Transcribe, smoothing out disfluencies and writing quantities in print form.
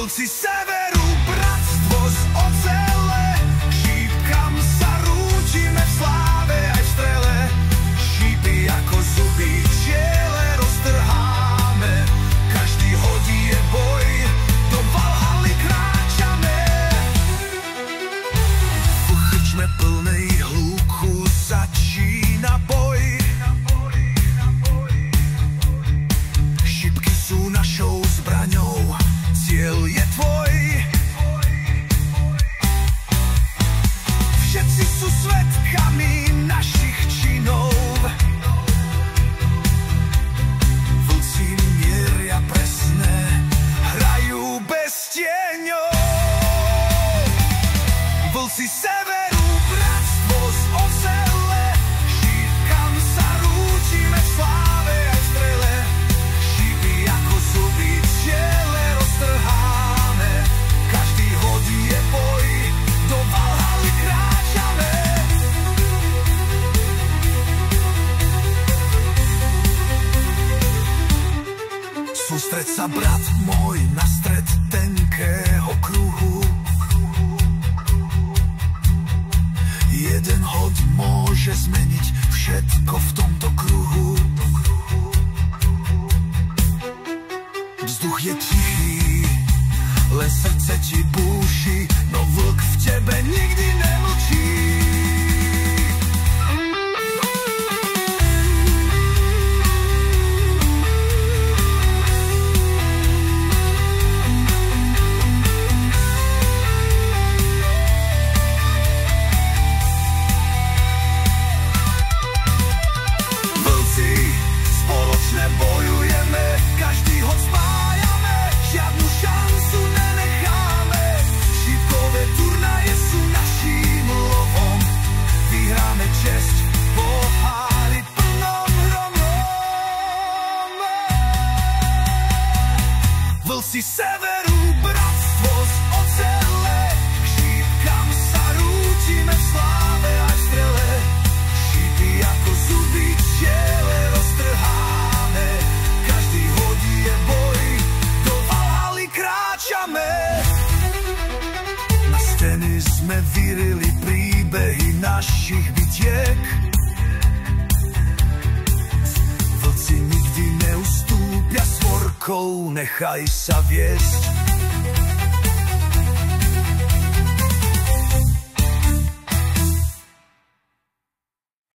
Vlci severu, bratstvo z ocele, šípkam sa rúčime v sláve aj v strele. Šípy ako zuby včiele roztrháme, každý hodí je boj, do Valhaly kráčame. V krčme plnej hluku začína boj. Šípky sú našou zbraňou, cieľ je tvoj. Všetci sú svedkami našich činov. Vlci mieria presné, hrajú bez tieňov. Vlci severu, bratstvo z ocele, šípkam sa rúčime v sláve aj v strele. Šípy ako zuby včiele roztrháme, každý hodí je boj, do Valhaly kráčame. Sústreď sa, brat môj, na stred tenkého kruhu. Jeden hod môže zmeniť všetko v tomto kruhu. Vzduch je tichý, len srdce ti búši, no vlk v tebe nikdy nemlčí. Vlci, spoločne bojujeme, každý hod spájame, žiadnu šancu nenecháme. Šípkové turnaje sú naším lovom, vyhráme česť v pohári plnom hromom. Vlci severu, bratstvo z ocele, šípkam sa rúčime v sláve aj v strele. Šípy ako zuby včiele roztrháme, každý hodí je boj, do Valhaly kráčame. Na steny sme vyrili príbehy našich bitiek. Vlci nikdy neustúpia svorkou, nechaj sa viesť.